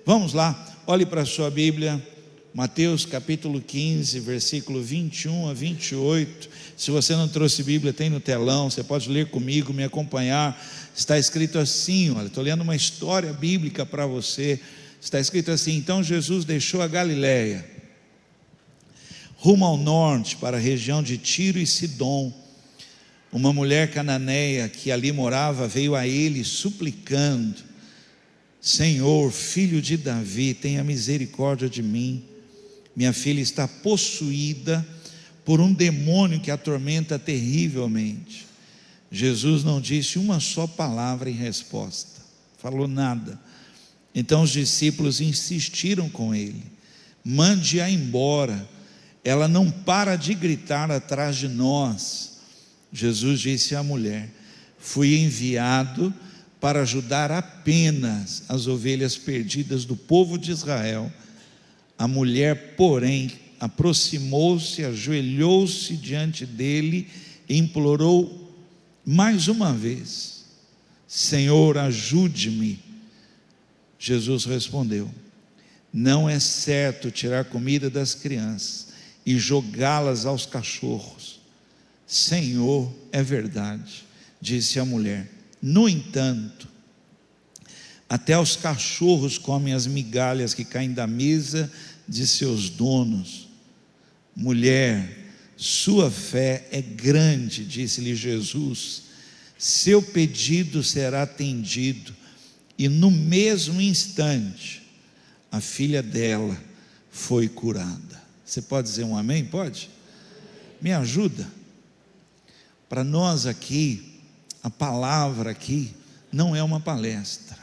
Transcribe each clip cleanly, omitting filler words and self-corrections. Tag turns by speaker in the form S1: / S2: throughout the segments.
S1: Vamos lá, olhe para a sua Bíblia, Mateus capítulo 15, versículo 21 a 28. Se você não trouxe Bíblia, tem no telão, você pode ler comigo, me acompanhar. Está escrito assim, olha, estou lendo uma história bíblica para você. Está escrito assim: então Jesus deixou a Galileia, rumo ao norte, para a região de Tiro e Sidom. Uma mulher cananeia que ali morava veio a ele suplicando: Senhor, filho de Davi, tenha misericórdia de mim. Minha filha está possuída por um demônio que a atormenta terrivelmente. Jesus não disse uma só palavra em resposta, falou nada. Então os discípulos insistiram com ele: mande-a embora, ela não para de gritar atrás de nós. Jesus disse à mulher: fui enviado para ajudar apenas as ovelhas perdidas do povo de Israel. A mulher, porém, aproximou-se, ajoelhou-se diante dele e implorou mais uma vez: Senhor, ajude-me. Jesus respondeu: não é certo tirar comida das crianças e jogá-las aos cachorros. Senhor, é verdade, disse a mulher. No entanto, até os cachorros comem as migalhas que caem da mesa de seus donos. Mulher, sua fé é grande, disse-lhe Jesus, seu pedido será atendido. E no mesmo instante, a filha dela foi curada. Você pode dizer um amém? Pode? Me ajuda. Para nós aqui, a palavra aqui não é uma palestra.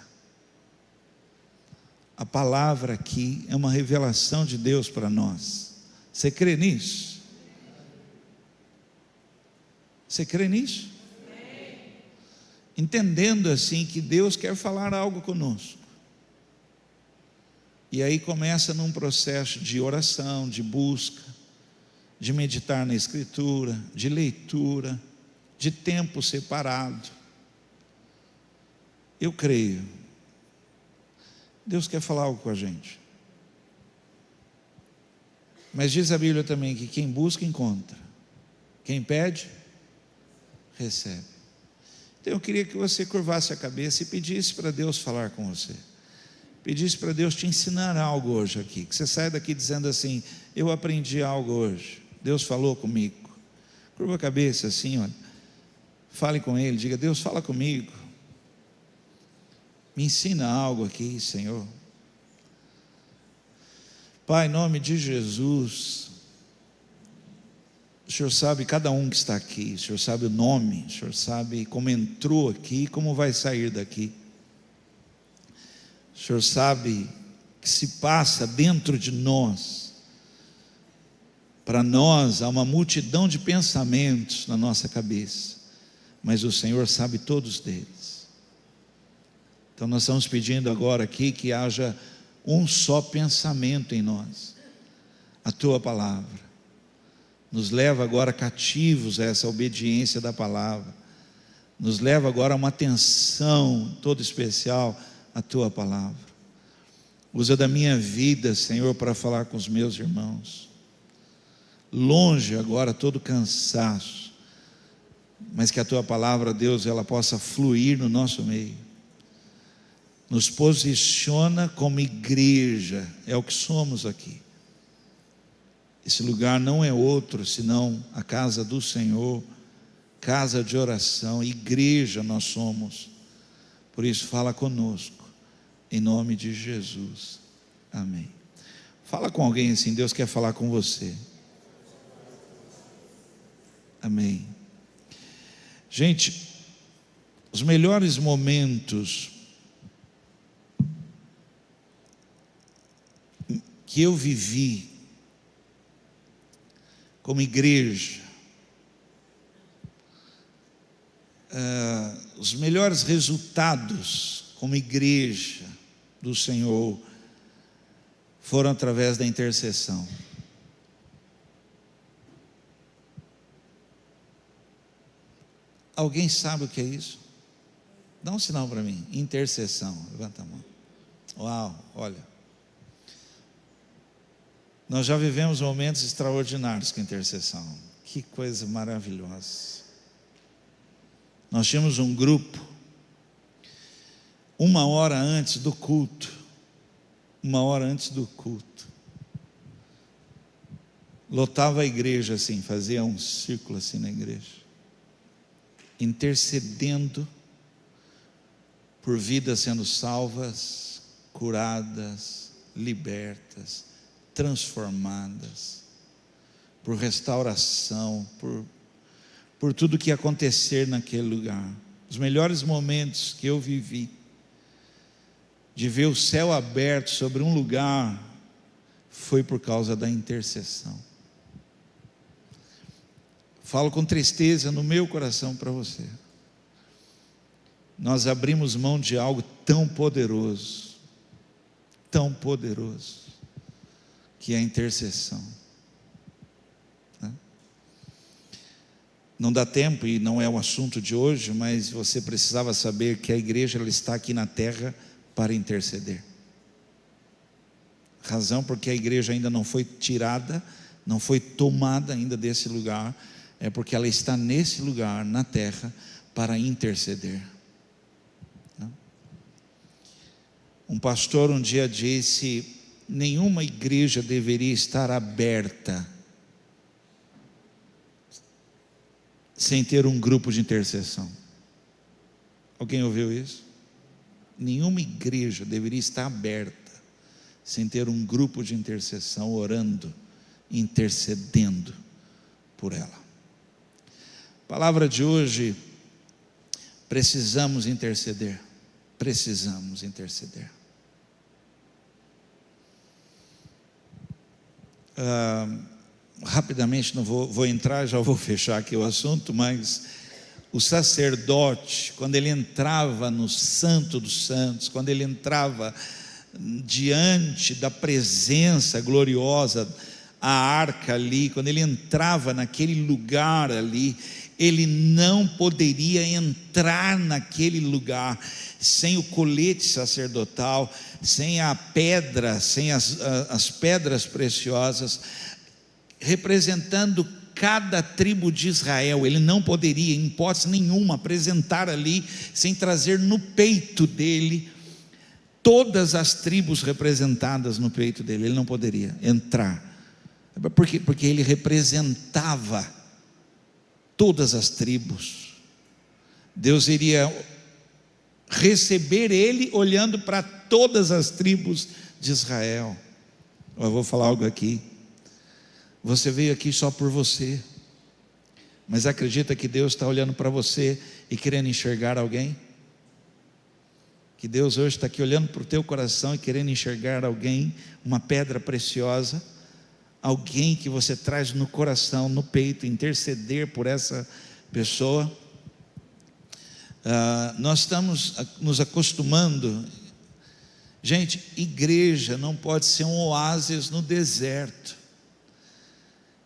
S1: A palavra aqui é uma revelação de Deus para nós. Você crê nisso? Você crê nisso? Entendendo assim que Deus quer falar algo conosco. E aí começa num processo de oração, de busca, de meditar na Escritura, de leitura, de tempo separado. Eu creio. Deus quer falar algo com a gente. Mas diz a Bíblia também que quem busca, encontra. Quem pede, recebe. Então eu queria que você curvasse a cabeça e pedisse para Deus falar com você. Pedisse para Deus te ensinar algo hoje aqui. Que você saia daqui dizendo assim: eu aprendi algo hoje. Deus falou comigo. Curva a cabeça assim, olha. Fale com Ele, diga: Deus, fala comigo. Me ensina algo aqui, Senhor. Pai, em nome de Jesus, o Senhor sabe cada um que está aqui, o Senhor sabe o nome, o Senhor sabe como entrou aqui e como vai sair daqui. O Senhor sabe que se passa dentro de nós. Para nós há uma multidão de pensamentos na nossa cabeça, mas o Senhor sabe todos deles. Então nós estamos pedindo agora aqui que haja um só pensamento em nós, a Tua palavra. Nos leva agora cativos a essa obediência da palavra. Nos leva agora a uma atenção toda especial à Tua palavra. Usa da minha vida, Senhor, para falar com os meus irmãos. Longe agora todo cansaço, mas que a Tua palavra, Deus, ela possa fluir no nosso meio. Nos posiciona como igreja, é o que somos aqui. Esse lugar não é outro senão a casa do Senhor, casa de oração, igreja nós somos. Por isso fala conosco, em nome de Jesus, amém. Fala com alguém assim: Deus quer falar com você. Amém. Gente, os melhores momentos que eu vivi como igreja, os melhores resultados como igreja do Senhor foram através da intercessão. Alguém sabe o que é isso? Dá um sinal para mim. Intercessão, levanta a mão. Uau, olha, nós já vivemos momentos extraordinários com intercessão. Que coisa maravilhosa. Nós tínhamos um grupo, 1 hora antes do culto, lotava a igreja assim, fazia um círculo assim na igreja, intercedendo por vidas sendo salvas, curadas, libertas, transformadas, por restauração, por tudo que ia acontecer naquele lugar. Os melhores momentos que eu vivi, de ver o céu aberto sobre um lugar, foi por causa da intercessão. Falo com tristeza no meu coração para você. Nós abrimos mão de algo tão poderoso, que é a intercessão. Não dá tempo e não é o assunto de hoje, mas você precisava saber que a igreja ela está aqui na terra para interceder. Razão porque a igreja ainda não foi tirada, não foi tomada ainda desse lugar, é porque ela está nesse lugar, na terra, para interceder. Um pastor um dia disse: nenhuma igreja deveria estar aberta sem ter um grupo de intercessão. Alguém ouviu isso? Nenhuma igreja deveria estar aberta sem ter um grupo de intercessão orando, intercedendo por ela. Palavra de hoje: precisamos interceder. Precisamos interceder. Rapidamente, não vou entrar, já vou fechar aqui o assunto, mas o sacerdote, quando ele entrava no Santo dos Santos, quando ele entrava diante da presença gloriosa, a arca ali, quando ele entrava naquele lugar ali, ele não poderia entrar naquele lugar sem o colete sacerdotal, sem a pedra, sem as pedras preciosas, representando cada tribo de Israel. Ele não poderia, em hipótese nenhuma, apresentar ali, sem trazer no peito dele todas as tribos representadas no peito dele. Ele não poderia entrar. Por quê? Porque ele representava todas as tribos. Deus iria receber ele olhando para todas as tribos de Israel. Eu vou falar algo aqui. Você veio aqui só por você, mas acredita que Deus está olhando para você e querendo enxergar alguém? Que Deus hoje está aqui olhando para o teu coração e querendo enxergar alguém, uma pedra preciosa, alguém que você traz no coração, no peito, interceder por essa pessoa. Nós estamos nos acostumando. Gente, igreja não pode ser um oásis no deserto,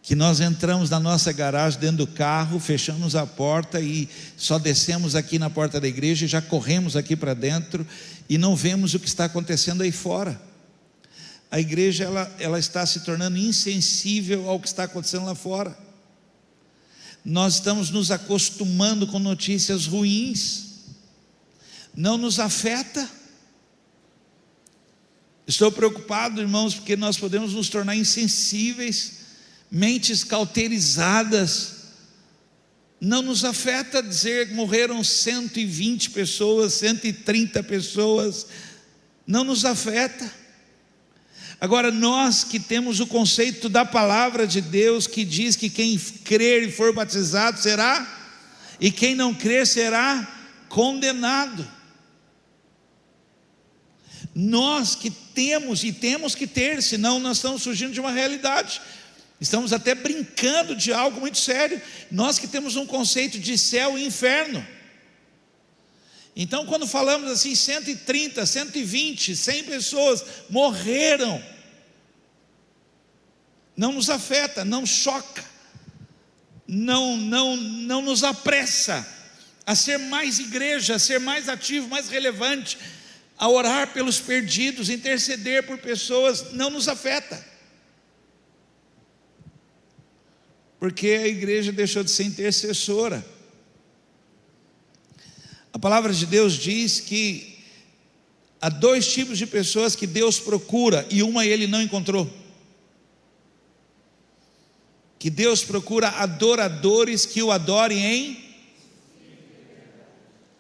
S1: que nós entramos na nossa garagem, dentro do carro, fechamos a porta e só descemos aqui na porta da igreja e já corremos aqui para dentro e não vemos o que está acontecendo aí fora. A igreja ela está se tornando insensível ao que está acontecendo lá fora. Nós estamos nos acostumando com notícias ruins, não nos afeta. Estou preocupado, irmãos, porque nós podemos nos tornar insensíveis, mentes cauterizadas. Não nos afeta dizer que morreram 120 pessoas, 130 pessoas, não nos afeta. Agora, nós que temos o conceito da palavra de Deus, que diz que quem crer e for batizado será, e quem não crer será condenado. Nós que temos, e temos que ter, senão nós estamos fugindo de uma realidade, estamos até brincando de algo muito sério. Nós que temos um conceito de céu e inferno. Então, quando falamos assim, 130, 120, 100 pessoas morreram, não nos afeta, não choca, não nos apressa a ser mais igreja, a ser mais ativo, mais relevante, a orar pelos perdidos, interceder por pessoas, não nos afeta, porque a igreja deixou de ser intercessora. A palavra de Deus diz que há dois tipos de pessoas que Deus procura, e uma ele não encontrou. Que Deus procura adoradores que o adorem em...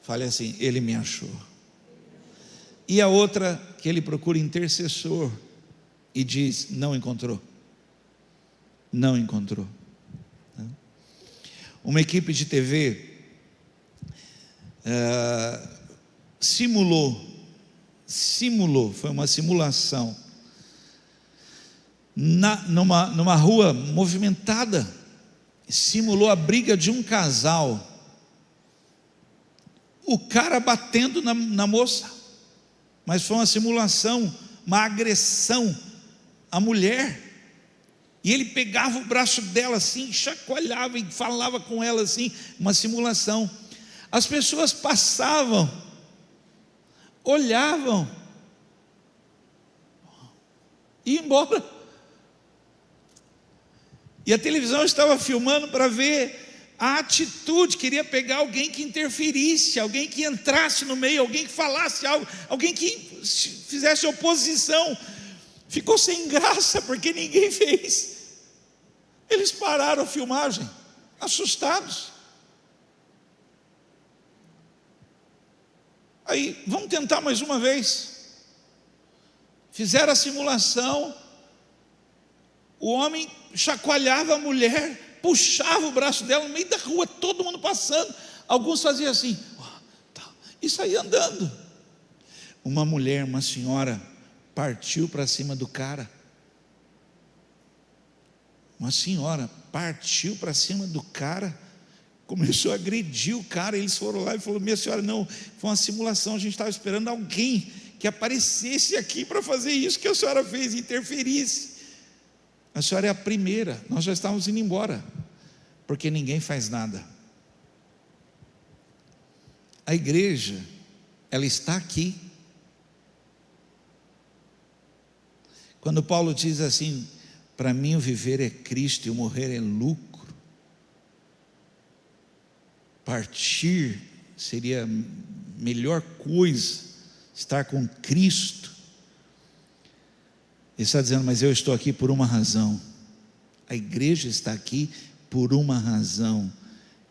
S1: Fale assim, ele me achou. E a outra, que ele procura intercessor, e diz, não encontrou. Não encontrou. Uma equipe de TV simulou, foi uma simulação, numa rua movimentada, simulou a briga de um casal, o cara batendo na moça, mas foi uma simulação, uma agressão à mulher, e ele pegava o braço dela assim, chacoalhava e falava com ela assim, uma simulação. As pessoas passavam, olhavam, e iam embora. E a televisão estava filmando para ver a atitude, queria pegar alguém que interferisse, alguém que entrasse no meio, alguém que falasse algo, alguém que fizesse oposição. Ficou sem graça, porque ninguém fez. Eles pararam a filmagem, assustados. Aí, vamos tentar mais uma vez. Fizeram a simulação. O homem chacoalhava a mulher, puxava o braço dela no meio da rua, todo mundo passando. Alguns faziam assim, e saía andando. Uma mulher, uma senhora, partiu para cima do cara. Uma senhora partiu para cima do cara, começou a agredir o cara. Eles foram lá e falaram, minha senhora, não, foi uma simulação, a gente estava esperando alguém que aparecesse aqui para fazer isso que a senhora fez, interferisse. A senhora é a primeira, nós já estávamos indo embora, porque ninguém faz nada. A igreja, ela está aqui. Quando Paulo diz assim, para mim o viver é Cristo e o morrer é lucro, partir seria a melhor coisa, estar com Cristo. Ele está dizendo, mas eu estou aqui por uma razão. A igreja está aqui por uma razão: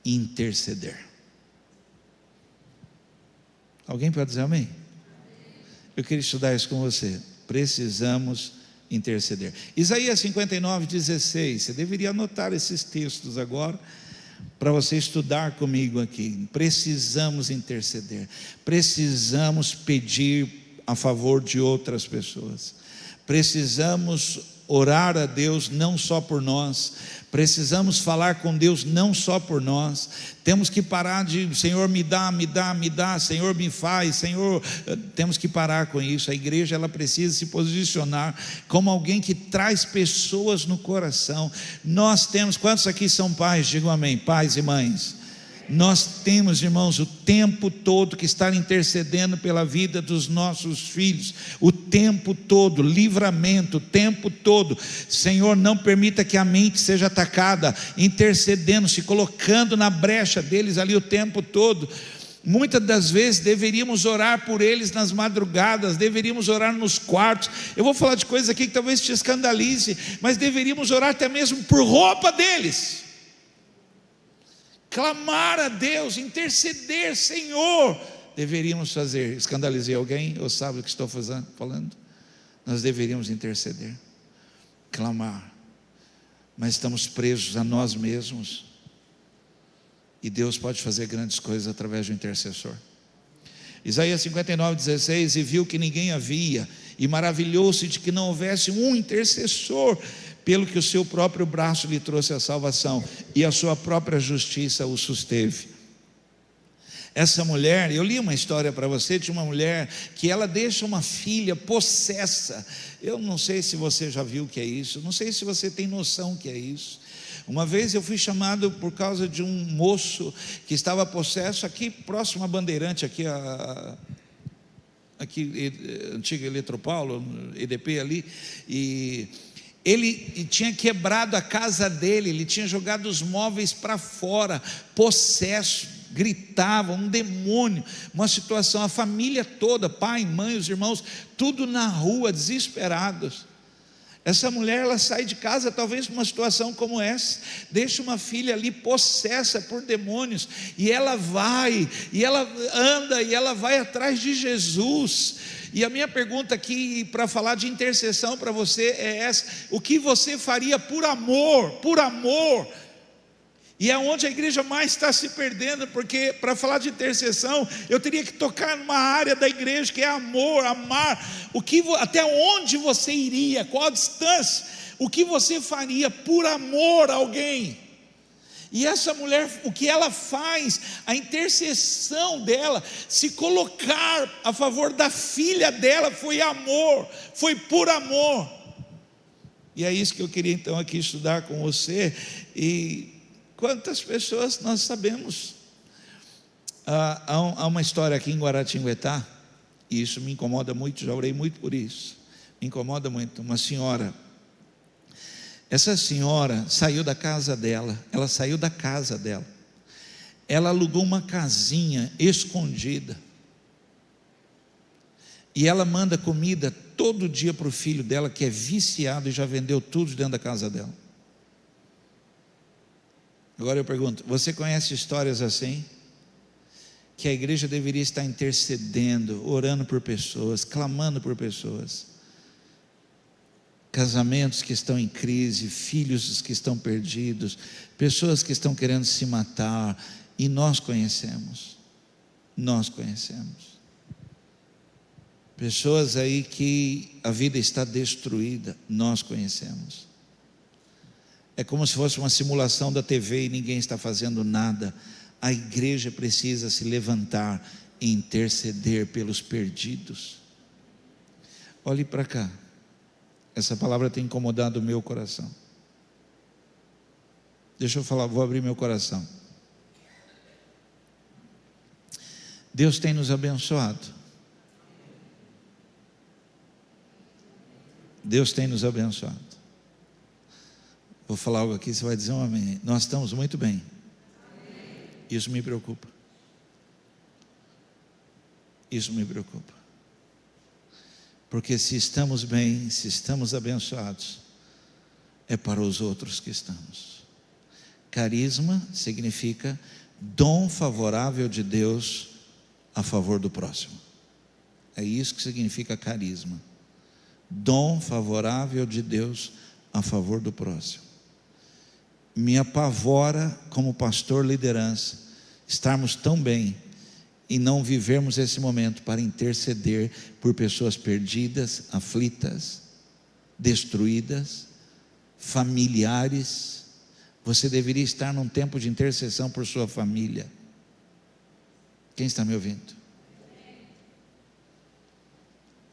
S1: interceder. Alguém pode dizer amém? Eu queria estudar isso com você. Precisamos interceder. Isaías 59:16. Você deveria anotar esses textos agora, para você estudar comigo aqui. Precisamos interceder. Precisamos pedir a favor de outras pessoas. Precisamos orar a Deus não só por nós, precisamos falar com Deus não só por nós. Temos que parar de, Senhor me dá, Senhor me faz, Senhor, temos que parar com isso. A igreja, ela precisa se posicionar como alguém que traz pessoas no coração. Nós temos, quantos aqui são pais? Digam amém, pais e mães. Nós temos, irmãos, o tempo todo que estar intercedendo pela vida dos nossos filhos, o tempo todo, livramento, o tempo todo. Senhor, não permita que a mente seja atacada, intercedendo, se colocando na brecha deles ali o tempo todo. Muitas das vezes deveríamos orar por eles nas madrugadas, deveríamos orar nos quartos. Eu vou falar de coisas aqui que talvez te escandalize, mas deveríamos orar até mesmo por roupa deles. Clamar a Deus, interceder, Senhor, deveríamos fazer. Escandalizei alguém? Eu sabe o que estou falando? Nós deveríamos interceder, clamar, mas estamos presos a nós mesmos, e Deus pode fazer grandes coisas através do intercessor. Isaías 59:16. E viu que ninguém havia, e maravilhou-se de que não houvesse um intercessor, pelo que o seu próprio braço lhe trouxe a salvação, e a sua própria justiça o susteve. Essa mulher, eu li uma história para você de uma mulher que ela deixa uma filha possessa. Eu não sei se você já viu o que é isso, não sei se você tem noção o que é isso. Uma vez eu fui chamado por causa de um moço que estava possesso aqui próximo à Bandeirante, aqui aqui, antiga Eletropaulo, EDP ali, e ele tinha quebrado a casa dele, ele tinha jogado os móveis para fora, possesso, gritava, um demônio, uma situação, a família toda, pai, mãe, os irmãos, tudo na rua, desesperados. Essa mulher, ela sai de casa, talvez numa situação como essa, deixa uma filha ali possessa por demônios, e ela vai, e ela anda, e ela vai atrás de Jesus. E a minha pergunta aqui, para falar de intercessão para você, é essa: o que você faria por amor? Por amor. E é onde a igreja mais está se perdendo, porque para falar de intercessão, eu teria que tocar numa área da igreja que é amor, amar. Até onde você iria? Qual a distância? O que você faria por amor a alguém? E essa mulher, o que ela faz, a intercessão dela, se colocar a favor da filha dela, foi amor, foi por amor. E é isso que eu queria então aqui estudar com você. E quantas pessoas nós sabemos? Há uma história aqui em Guaratinguetá, e isso me incomoda muito, já orei muito por isso, me incomoda muito. Uma senhora, essa senhora saiu da casa dela, ela alugou uma casinha escondida, e ela manda comida todo dia para o filho dela, que é viciado e já vendeu tudo dentro da casa dela. Agora eu pergunto, você conhece histórias assim? Que a igreja deveria estar intercedendo, orando por pessoas, clamando por pessoas, casamentos que estão em crise, filhos que estão perdidos, pessoas que estão querendo se matar, e nós conhecemos, pessoas aí que a vida está destruída, nós conhecemos. É como se fosse uma simulação da TV e ninguém está fazendo nada. A igreja precisa se levantar e interceder pelos perdidos. Olhe para cá, essa palavra tem incomodado o meu coração. Deixa eu falar, vou abrir meu coração. Deus tem nos abençoado. Deus tem nos abençoado. Vou falar algo aqui, você vai dizer um amém. Nós estamos muito bem. Isso me preocupa. Isso me preocupa. Porque se estamos bem, se estamos abençoados, é para os outros que estamos. Carisma significa dom favorável de Deus a favor do próximo. É isso que significa carisma. Dom favorável de Deus a favor do próximo. Me apavora, como pastor liderança, estarmos tão bem e não vivermos esse momento para interceder por pessoas perdidas, aflitas, destruídas, familiares. Você deveria estar num tempo de intercessão por sua família. Quem está me ouvindo?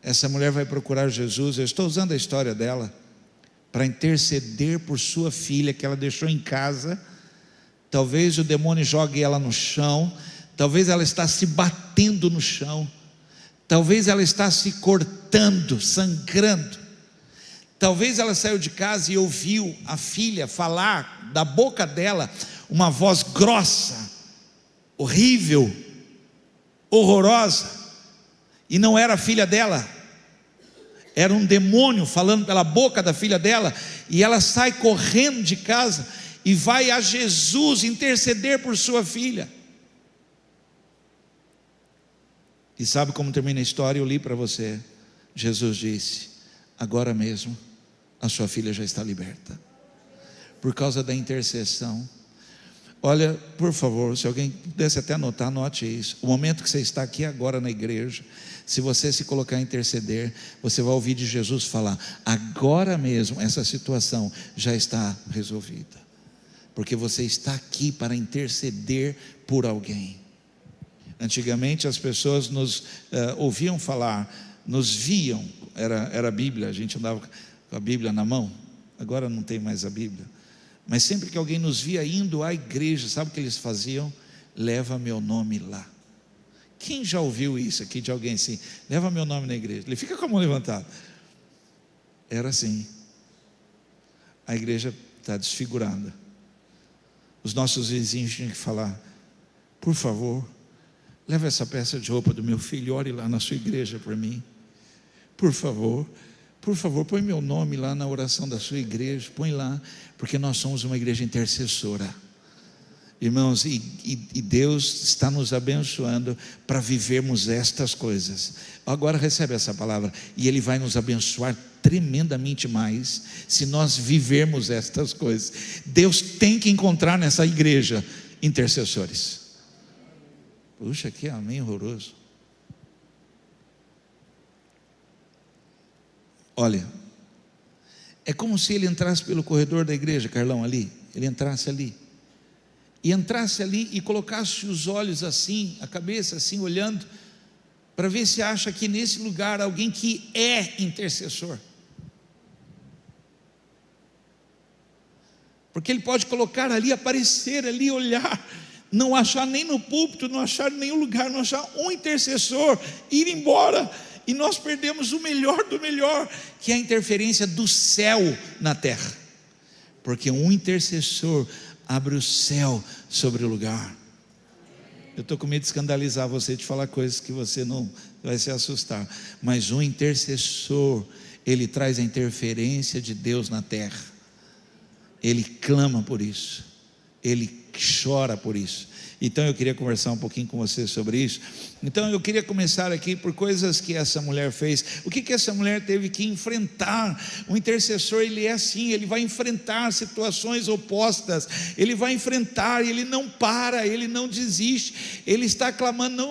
S1: Essa mulher vai procurar Jesus. Eu estou usando a história dela para interceder por sua filha que ela deixou em casa. Talvez o demônio jogue ela no chão, talvez ela está se batendo no chão, talvez ela está se cortando, sangrando, talvez ela saiu de casa e ouviu a filha falar da boca dela uma voz grossa, horrível, horrorosa, e não era a filha dela, era um demônio falando pela boca da filha dela, e ela sai correndo de casa e vai a Jesus interceder por sua filha. E sabe como termina a história? Eu li para você. Jesus disse: agora mesmo a sua filha já está liberta, por causa da intercessão. Olha, por favor, se alguém pudesse até anotar, anote isso. O momento que você está aqui agora na igreja, se você se colocar a interceder, você vai ouvir de Jesus falar: agora mesmo essa situação já está resolvida, porque você está aqui para interceder por alguém. Antigamente as pessoas nos ouviam falar, nos viam, era a Bíblia, a gente andava com a Bíblia na mão. Agora não tem mais a Bíblia, mas sempre que alguém nos via indo à igreja, sabe o que eles faziam? Leva meu nome lá. Quem já ouviu isso aqui de alguém assim? Leva meu nome na igreja. Ele fica com a mão levantada. Era assim. A igreja está desfigurada. Os nossos vizinhos tinham que falar: por favor, leva essa peça de roupa do meu filho, ore lá na sua igreja por mim. Por favor, põe meu nome lá na oração da sua igreja, põe lá, porque nós somos uma igreja intercessora. Irmãos, e Deus está nos abençoando para vivermos estas coisas. Agora recebe essa palavra, e Ele vai nos abençoar tremendamente mais, se nós vivermos estas coisas. Deus tem que encontrar nessa igreja intercessores. Puxa, que amém horroroso. Olha, é como se ele entrasse pelo corredor da igreja, Carlão, ali. Ele entrasse ali e colocasse os olhos assim, a cabeça assim, olhando, para ver se acha aqui nesse lugar alguém que é intercessor. Porque ele pode colocar ali, aparecer ali, olhar, não achar nem no púlpito, não achar em nenhum lugar, não achar um intercessor, ir embora, e nós perdemos o melhor do melhor, que é a interferência do céu na terra, porque um intercessor abre o céu sobre o lugar. Eu estou com medo de escandalizar você, de falar coisas que você não vai se assustar, mas um intercessor, ele traz a interferência de Deus na terra, ele clama por isso, ele chora por isso. Então eu queria conversar um pouquinho com você sobre isso. Então eu queria começar aqui por coisas que essa mulher fez. O que essa mulher teve que enfrentar? O intercessor, ele é assim, ele vai enfrentar situações opostas, ele vai enfrentar, ele não para, ele não desiste, ele está clamando,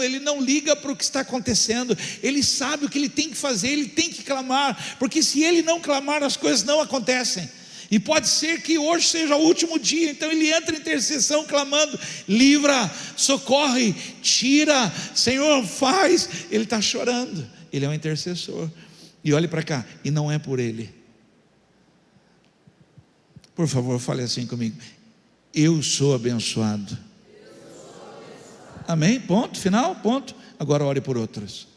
S1: ele não liga para o que está acontecendo, ele sabe o que ele tem que fazer, ele tem que clamar, porque se ele não clamar, as coisas não acontecem. E pode ser que hoje seja o último dia, então ele entra em intercessão clamando: livra, socorre, tira, Senhor, faz. Ele está chorando, ele é um intercessor. E olhe para cá, e não é por ele. Por favor, fale assim comigo: eu sou abençoado. Amém? Ponto, final, ponto. Agora ore por outros,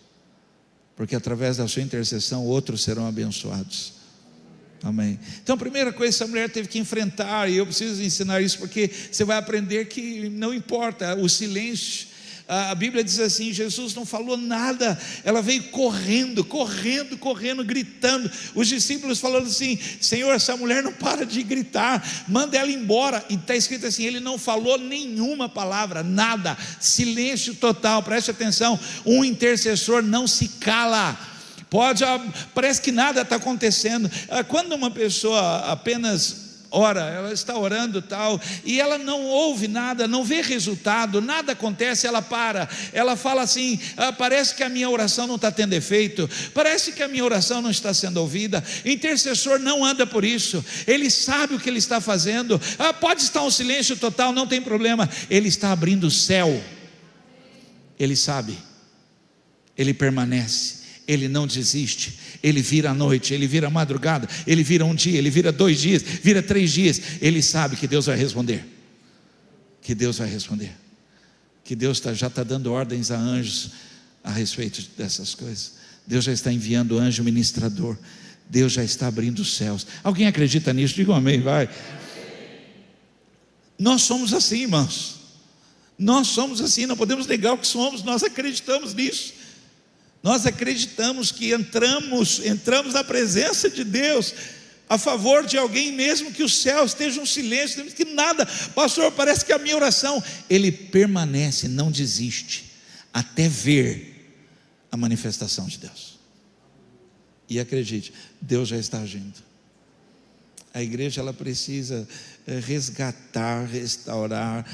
S1: porque através da sua intercessão outros serão abençoados. Amém. Então a primeira coisa que essa mulher teve que enfrentar, e eu preciso ensinar isso porque você vai aprender que não importa o silêncio. A Bíblia diz assim: Jesus não falou nada, ela veio correndo, gritando. Os discípulos falando assim: Senhor, essa mulher não para de gritar, manda ela embora. E está escrito assim: ele não falou nenhuma palavra, nada, silêncio total. Preste atenção, um intercessor não se cala. Parece que nada está acontecendo. Quando uma pessoa apenas ora, ela está orando tal, e ela não ouve nada, não vê resultado, nada acontece, ela para, ela fala assim: parece que a minha oração não está tendo efeito, parece que a minha oração não está sendo ouvida. O intercessor não anda por isso, ele sabe o que ele está fazendo. Pode estar um silêncio total, não tem problema, ele está abrindo o céu, ele sabe, ele permanece, ele não desiste, ele vira a noite, ele vira a madrugada, ele vira um dia, ele vira 2 dias, vira 3 dias, ele sabe que Deus vai responder, que Deus já está dando ordens a anjos a respeito dessas coisas. Deus já está enviando anjo ministrador, Deus já está abrindo os céus. Alguém acredita nisso? Diga um amém, vai. Nós somos assim, irmãos, nós somos assim, não podemos negar o que somos, nós acreditamos nisso. Nós acreditamos que entramos na presença de Deus a favor de alguém, mesmo que o céu esteja um silêncio, que nada, pastor, parece que a minha oração, ele permanece, não desiste, até ver a manifestação de Deus. E acredite, Deus já está agindo. A igreja, ela precisa resgatar, restaurar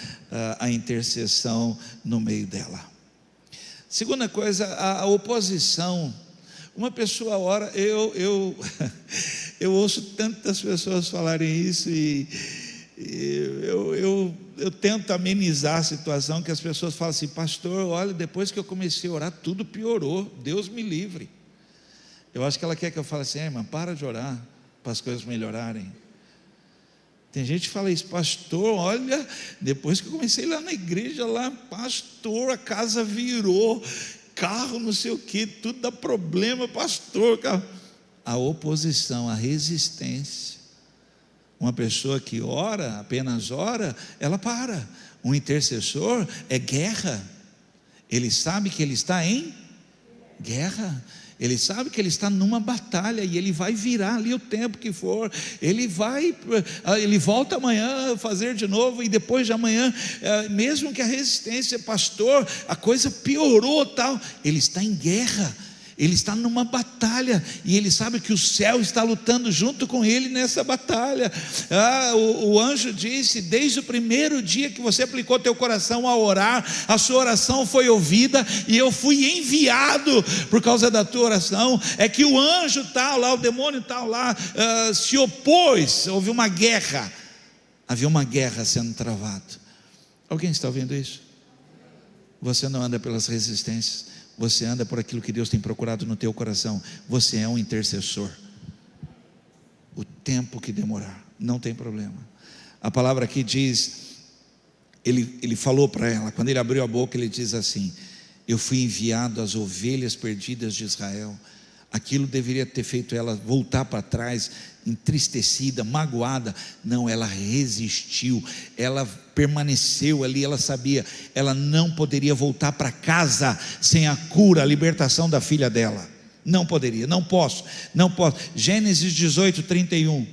S1: a intercessão no meio dela. Segunda coisa, a oposição. Uma pessoa ora, eu ouço tantas pessoas falarem isso, e eu tento amenizar a situação, que as pessoas falam assim: pastor, olha, depois que eu comecei a orar, tudo piorou, Deus me livre. Eu acho que ela quer que eu fale assim: irmã, para de orar para as coisas melhorarem. Tem gente que fala isso, pastor, olha, depois que eu comecei lá na igreja, lá, pastor, a casa virou, carro não sei o que, tudo dá problema, pastor, carro. A oposição, a resistência. Uma pessoa que ora, apenas ora, ela para. Um intercessor é guerra. Ele sabe que ele está em guerra. Ele sabe que ele está numa batalha e ele vai virar ali o tempo que for. Ele volta amanhã a fazer de novo e depois de amanhã, mesmo que a resistência, pastor, a coisa piorou tal. Ele está em guerra. Ele está numa batalha e ele sabe que o céu está lutando junto com ele nessa batalha. O anjo disse: desde o primeiro dia que você aplicou teu coração a orar, a sua oração foi ouvida e eu fui enviado por causa da tua oração. É que o anjo tal lá, o demônio tal lá, se opôs. Houve uma guerra, havia uma guerra sendo travada. Alguém está ouvindo isso? Você não anda pelas resistências, você anda por aquilo que Deus tem procurado no teu coração. Você é um intercessor. O tempo que demorar, não tem problema. A palavra aqui diz, ele falou para ela, quando ele abriu a boca, ele diz assim: eu fui enviado às ovelhas perdidas de Israel. Aquilo deveria ter feito ela voltar para trás, entristecida, magoada. Não, ela resistiu, ela permaneceu ali. Ela sabia, ela não poderia voltar para casa sem a cura, a libertação da filha dela. Não poderia, não posso. Gênesis 18, 31.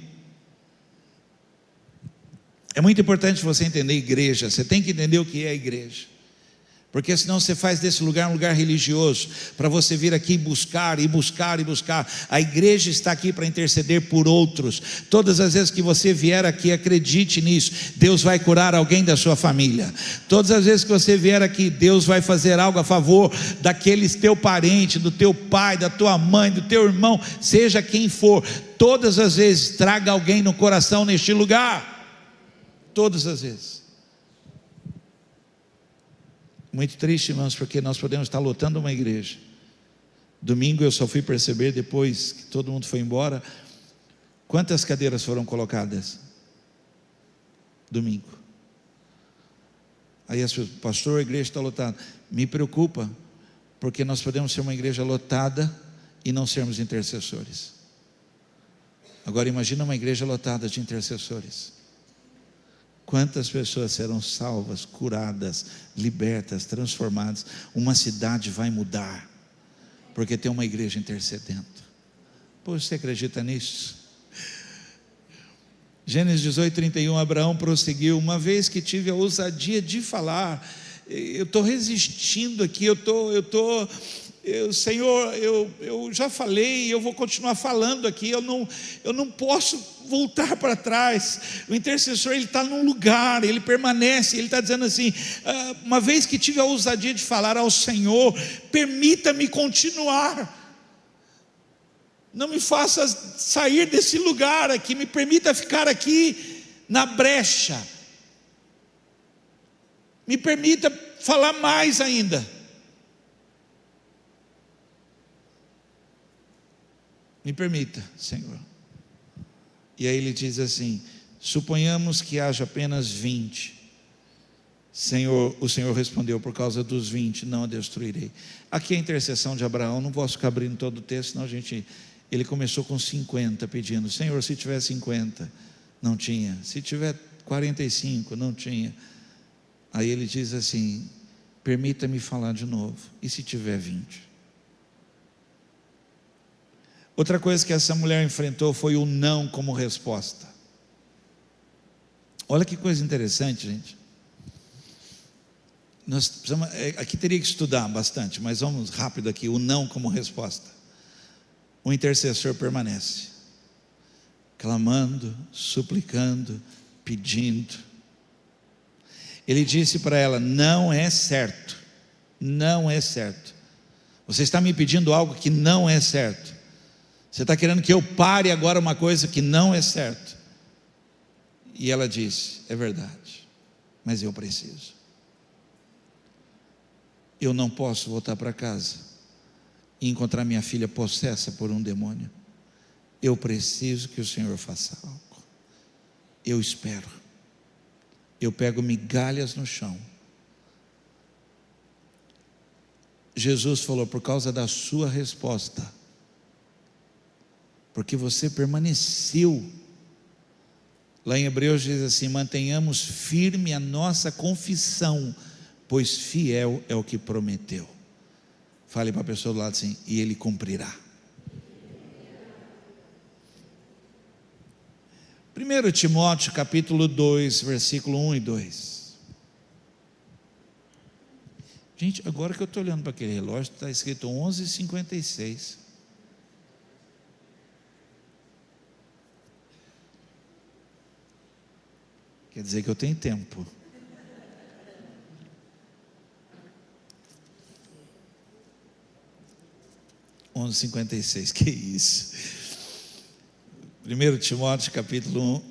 S1: É muito importante você entender igreja. Você tem que entender o que é a igreja, porque senão você faz desse lugar um lugar religioso, para você vir aqui buscar e buscar e buscar. A igreja está aqui para interceder por outros. Todas as vezes que você vier aqui, acredite nisso, Deus vai curar alguém da sua família. Todas as vezes que você vier aqui, Deus vai fazer algo a favor daqueles teu parente, do teu pai, da tua mãe, do teu irmão, seja quem for. Todas as vezes, traga alguém no coração neste lugar. Todas as vezes. Muito triste, irmãos, porque nós podemos estar lotando uma igreja. Domingo eu só fui perceber, depois que todo mundo foi embora, quantas cadeiras foram colocadas. Domingo. Aí as pessoas: pastor, a igreja está lotada. Me preocupa, porque nós podemos ser uma igreja lotada e não sermos intercessores. Agora imagina uma igreja lotada de intercessores. Quantas pessoas serão salvas, curadas, libertas, transformadas? Uma cidade vai mudar, porque tem uma igreja intercedendo. Pô, você acredita nisso? Gênesis 18, 31, Abraão prosseguiu: uma vez que tive a ousadia de falar, eu estou resistindo aqui, Senhor, eu já falei, eu vou continuar falando aqui, eu não posso voltar para trás. O intercessor, ele está num lugar, ele permanece, ele está dizendo assim: uma vez que tive a ousadia de falar ao Senhor, permita-me continuar, não me faça sair desse lugar aqui, me permita ficar aqui na brecha, me permita falar mais ainda. Me permita, Senhor. E aí ele diz assim: suponhamos que haja apenas 20. Senhor, o Senhor respondeu: por causa dos 20 não a destruirei. Aqui é a intercessão de Abraão. Não posso ficar abrindo todo o texto, senão ele começou com 50 pedindo: Senhor, se tiver 50, não tinha. Se tiver 45, não tinha. Aí ele diz assim: permita-me falar de novo. E se tiver 20? Outra coisa que essa mulher enfrentou foi o não como resposta. Olha que coisa interessante, gente. Nós precisamos, aqui teria que estudar bastante, mas vamos rápido aqui. O não como resposta. O intercessor permanece, clamando, suplicando, pedindo. Ele disse para ela: não é certo, não é certo. Você está me pedindo algo que não é certo. Você está querendo que eu pare agora uma coisa que não é certo. E ela disse: é verdade, mas eu preciso. Eu não posso voltar para casa e encontrar minha filha possessa por um demônio. Eu preciso que o Senhor faça algo. eu espero. Eu pego migalhas no chão. Jesus falou: por causa da sua resposta, porque você permaneceu. Lá em Hebreus diz assim: mantenhamos firme a nossa confissão, pois fiel é o que prometeu. Fale para a pessoa do lado assim: e Ele cumprirá. 1 Timóteo capítulo 2, versículo 1 e 2. Gente, agora que eu estou olhando para aquele relógio, está escrito 11h56. Quer dizer que eu tenho tempo. (11h56), 56, que isso. 1 Timóteo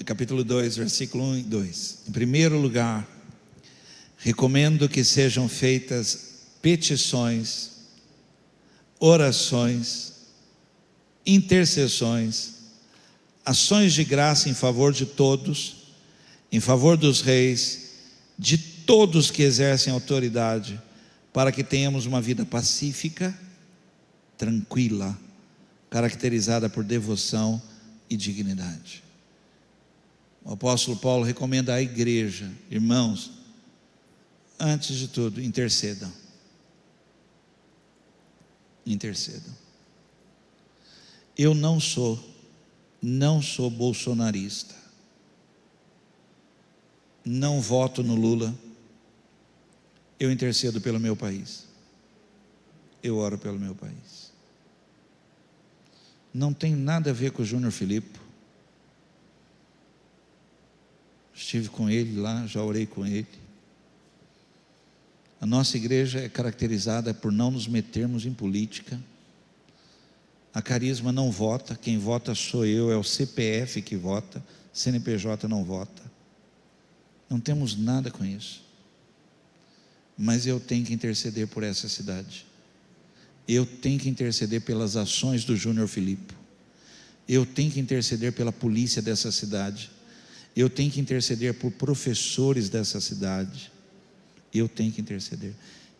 S1: capítulo 2, versículo 1 e 2. Em primeiro lugar, recomendo que sejam feitas petições, orações, intercessões, ações de graça em favor de todos, em favor dos reis, de todos que exercem autoridade, para que tenhamos uma vida pacífica, tranquila, caracterizada por devoção e dignidade. O apóstolo Paulo recomenda à igreja: irmãos, antes de tudo, intercedam. Intercedam. Eu não sou bolsonarista. Não voto no Lula. Eu intercedo pelo meu país. Eu oro pelo meu país. Não tem nada a ver com o Júnior Filippo. Estive com ele lá, já orei com ele. A nossa igreja é caracterizada por não nos metermos em política. A Carisma não vota, quem vota sou eu, é o CPF que vota, CNPJ não vota. Não temos nada com isso. Mas eu tenho que interceder por essa cidade. Eu tenho que interceder pelas ações do Júnior Filippo. Eu tenho que interceder pela polícia dessa cidade. Eu tenho que interceder por professores dessa cidade. Eu tenho que interceder.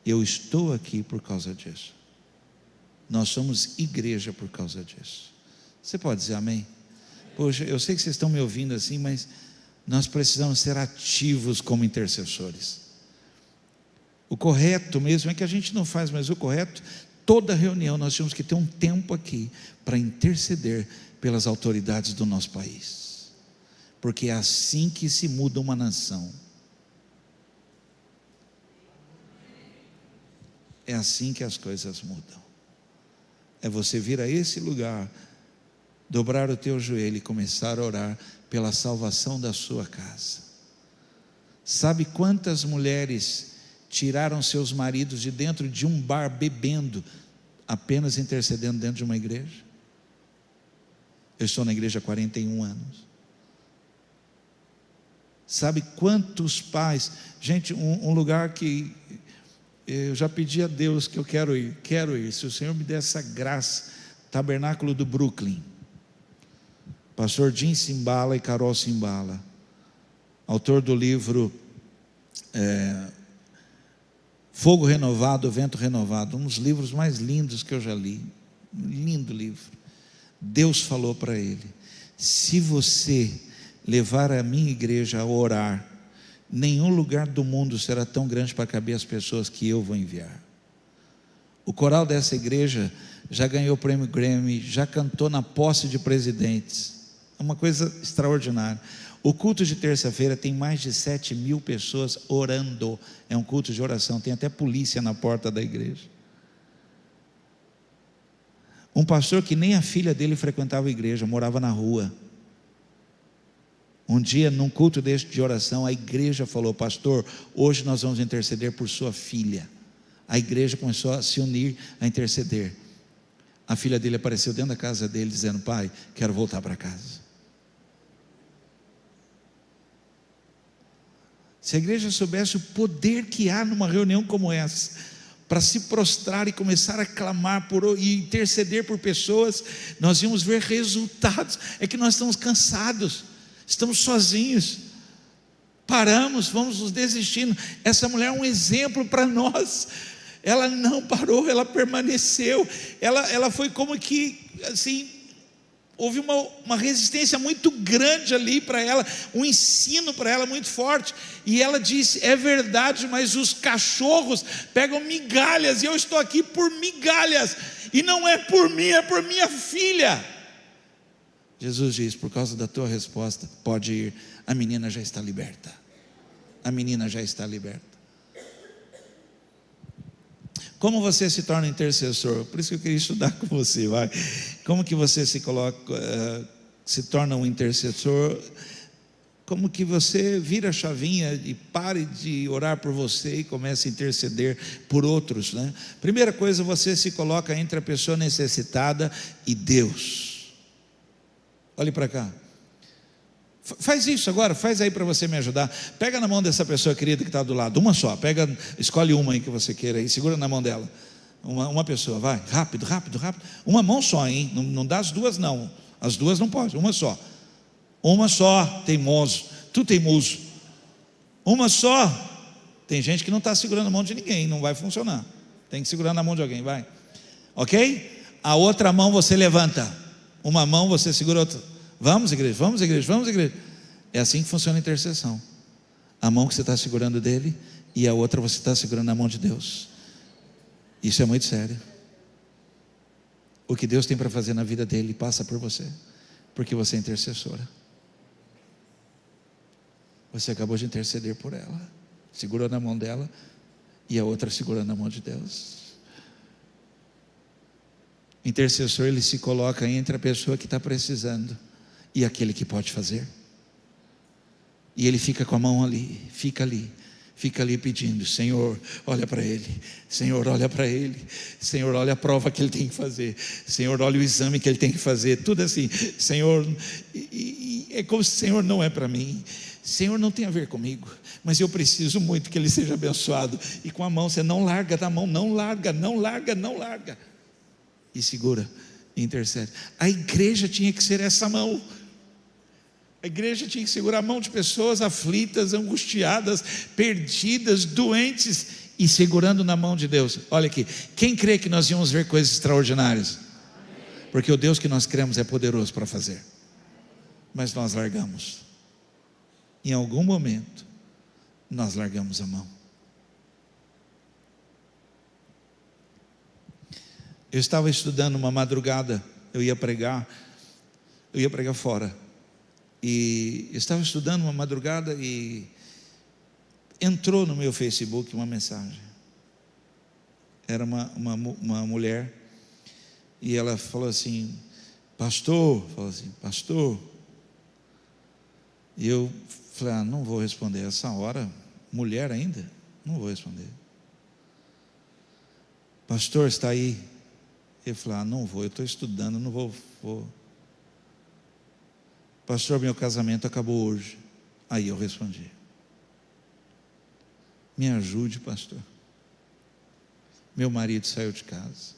S1: Eu estou aqui por causa disso. Nós somos igreja por causa disso. Você pode dizer amém? Poxa, eu sei que vocês estão me ouvindo assim, mas nós precisamos ser ativos como intercessores. O correto mesmo é que a gente não faz, mas o correto, toda reunião nós tínhamos que ter um tempo aqui para interceder pelas autoridades do nosso país, porque é assim que se muda uma nação. É assim que as coisas mudam. É você vir a esse lugar, dobrar o teu joelho e começar a orar pela salvação da sua casa. Sabe quantas mulheres tiraram seus maridos de dentro de um bar bebendo, apenas intercedendo dentro de uma igreja? Eu estou na igreja há 41 anos. Sabe quantos pais, gente, um lugar que eu já pedi a Deus que eu quero ir, se o Senhor me der essa graça, Tabernáculo do Brooklyn, pastor Jim Cimbala e Carol Cimbala, autor do livro Fogo Renovado, Vento Renovado, um dos livros mais lindos que eu já li, um lindo livro. Deus falou para ele: se você levar a minha igreja a orar, nenhum lugar do mundo será tão grande para caber as pessoas que eu vou enviar. O coral dessa igreja já ganhou o prêmio Grammy, já cantou na posse de presidentes, é uma coisa extraordinária. O culto de terça-feira tem mais de 7.000 pessoas orando, é um culto de oração, tem até polícia na porta da igreja. Um pastor que nem a filha dele frequentava a igreja, morava na rua. Um dia, num culto deste de oração, a igreja falou: pastor, hoje nós vamos interceder por sua filha. A igreja começou a se unir, a interceder. A filha dele apareceu dentro da casa dele, dizendo: pai, quero voltar para casa. Se a igreja soubesse o poder que há numa reunião como essa, para se prostrar e começar a clamar e interceder por pessoas, nós íamos ver resultados. É que nós estamos cansados. estamos sozinhos, paramos, vamos nos desistindo. Essa mulher é um exemplo para nós. Ela não parou, ela permaneceu. Ela foi como que assim, houve uma resistência muito grande ali para ela, um ensino para ela muito forte, e ela disse: é verdade, mas os cachorros pegam migalhas, e eu estou aqui por migalhas, e não é por mim, é por minha filha. Jesus diz: por causa da tua resposta, pode ir, a menina já está liberta. A menina já está liberta. Como você se torna intercessor? Por isso que eu queria estudar com você, vai. Como que você se torna um intercessor? Como que você vira a chavinha e pare de orar por você e comece a interceder por outros, né? Primeira coisa, você se coloca entre a pessoa necessitada e Deus. Olhe para cá. Faz isso agora, faz aí para você me ajudar. Pega na mão dessa pessoa querida que está do lado, uma só, escolhe uma aí que você queira aí, segura na mão dela, uma pessoa, vai, rápido, uma mão só, hein? Não dá as duas não, as duas não pode, uma só, teimoso, tu teimoso, uma só. Tem gente que não está segurando a mão de ninguém, não vai funcionar, tem que segurar na mão de alguém, vai, ok? A outra mão você levanta, uma mão você segura a outra. Vamos igreja. É assim que funciona a intercessão. A mão que você está segurando dele, e a outra você está segurando na mão de Deus. Isso é muito sério. O que Deus tem para fazer na vida dele passa por você, porque você é intercessora. Você acabou de interceder por ela, segurou na mão dela, e a outra segurando na mão de Deus. Intercessor, ele se coloca entre a pessoa que está precisando e aquele que pode fazer, e ele fica com a mão ali, fica ali pedindo: Senhor, olha para ele, Senhor, olha para ele, Senhor, olha a prova que ele tem que fazer, Senhor, olha o exame que ele tem que fazer, tudo assim, Senhor, e é como se: Senhor, não é para mim, Senhor, não tem a ver comigo, mas eu preciso muito que ele seja abençoado, e com a mão, você não larga da mão, não larga, e segura, e intercede. A igreja tinha que ser essa mão. A igreja tinha que segurar a mão de pessoas aflitas, angustiadas, perdidas, doentes, e segurando na mão de Deus. Olha aqui, quem crê que nós íamos ver coisas extraordinárias? Porque o Deus que nós cremos é poderoso para fazer, mas nós largamos. Em algum momento nós largamos a mão. Eu estava estudando uma madrugada, eu ia pregar fora, e eu estava estudando uma madrugada, e entrou no meu Facebook uma mensagem. Era uma mulher, e ela falou assim: pastor, e eu falei: não vou responder essa hora, mulher ainda, não vou responder. Pastor, está aí? Eu falei: não vou, eu estou estudando, não vou. Pastor, meu casamento acabou hoje. Aí eu respondi: me ajude, pastor. Meu marido saiu de casa.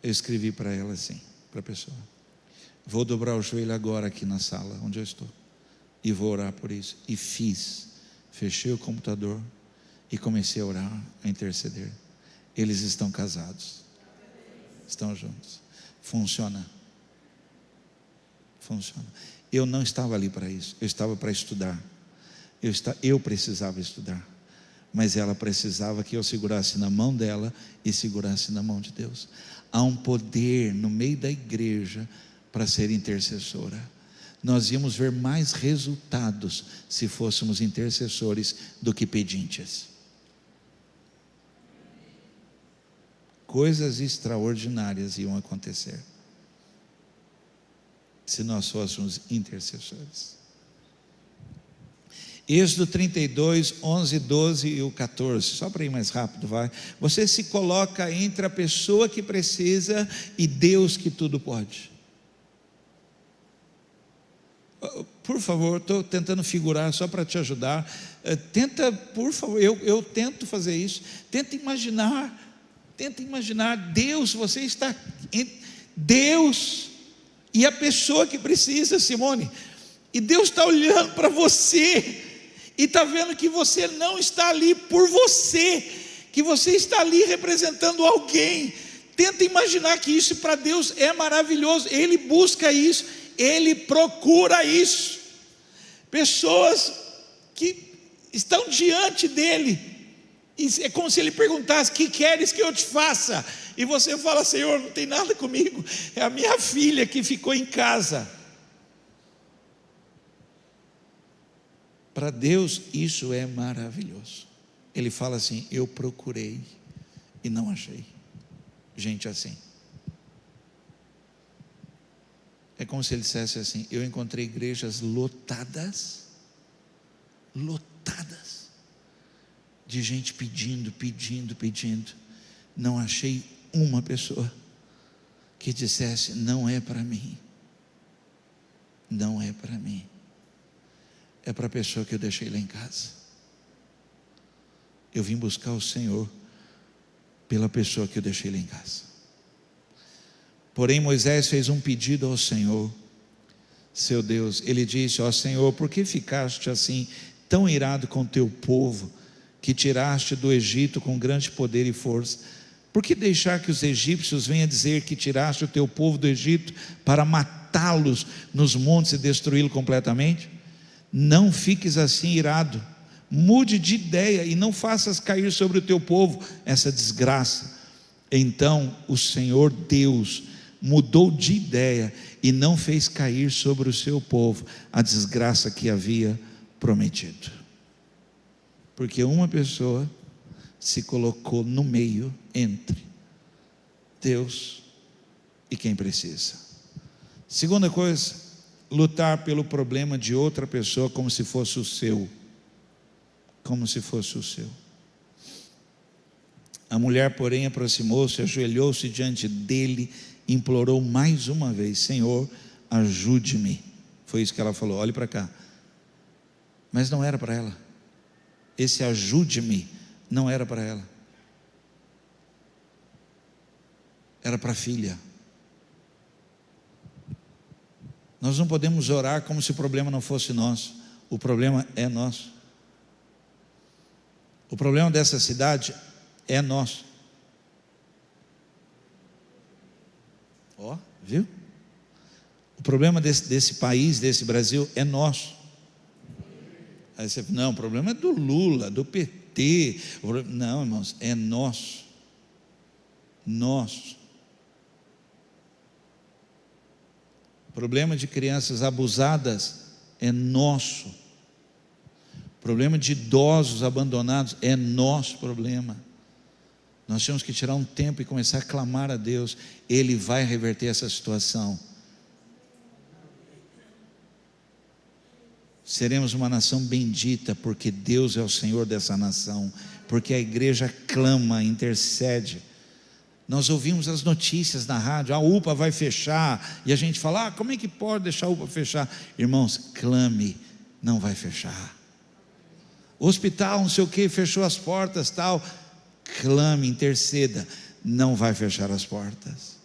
S1: Eu escrevi para ela assim, para a pessoa: vou dobrar o joelho agora aqui na sala onde eu estou, e vou orar por isso. E fechei o computador e comecei a orar, a interceder. Eles estão casados, estão juntos. Funciona. Eu não estava ali para isso, eu estava para estudar. Eu precisava estudar, mas ela precisava que eu segurasse na mão dela e segurasse na mão de Deus. Há um poder no meio da igreja para ser intercessora. Nós íamos ver mais resultados se fôssemos intercessores do que pedintes. Coisas extraordinárias iam acontecer se nós fôssemos intercessores. Êxodo 32, 11, 12 e o 14, só para ir mais rápido, vai. Você se coloca entre a pessoa que precisa e Deus que tudo pode. Por favor, estou tentando figurar só para te ajudar. Tenta, por favor, eu tento fazer isso. Tenta imaginar Deus, você está em Deus, e a pessoa que precisa, Simone. E Deus está olhando para você e está vendo que você não está ali por você, que você está ali representando alguém. Tenta imaginar que isso para Deus é maravilhoso. Ele busca isso, Ele procura isso. Pessoas que estão diante dEle, e é como se Ele perguntasse: que queres que eu te faça? E você fala: Senhor, não tem nada comigo, é a minha filha que ficou em casa. Para Deus isso é maravilhoso. Ele fala assim: eu procurei e não achei gente assim. É como se ele dissesse assim: eu encontrei igrejas lotadas de gente pedindo, não achei uma pessoa que dissesse: não é para mim, não é para mim. É para a pessoa que eu deixei lá em casa. Eu vim buscar o Senhor pela pessoa que eu deixei lá em casa. Porém Moisés fez um pedido ao Senhor, seu Deus. Ele disse: ó Senhor, por que ficaste assim tão irado com o teu povo, que tiraste do Egito com grande poder e força? Por que deixar que os egípcios venham dizer que tiraste o teu povo do Egito para matá-los nos montes e destruí-lo completamente? Não fiques assim irado, mude de ideia e não faças cair sobre o teu povo essa desgraça. Então o Senhor Deus mudou de ideia e não fez cair sobre o seu povo a desgraça que havia prometido, porque uma pessoa se colocou no meio entre Deus e quem precisa. Segunda coisa, lutar pelo problema de outra pessoa como se fosse o seu. Como se fosse o seu. A mulher, porém, aproximou-se, ajoelhou-se diante dele, implorou mais uma vez: Senhor, ajude-me. Foi isso que ela falou: olhe para cá. Mas não era para ela. Esse ajude-me não era para ela, era para a filha. Nós não podemos orar como se o problema não fosse nosso. O problema é nosso. O problema dessa cidade é nosso. Ó, viu? O problema desse país, desse Brasil, é nosso. Aí você fala: não, o problema é do Lula, do PT. Não, irmãos, é nosso. Nosso. O problema de crianças abusadas é nosso. O problema de idosos abandonados é nosso problema. Nós temos que tirar um tempo e começar a clamar a Deus. Ele vai reverter essa situação. Seremos uma nação bendita, porque Deus é o Senhor dessa nação, porque a igreja clama, intercede. Nós ouvimos as notícias na rádio: a UPA vai fechar, e a gente fala: como é que pode deixar a UPA fechar? Irmãos, clame, não vai fechar. O hospital, não sei o que, fechou as portas, tal. Clame, interceda, não vai fechar as portas.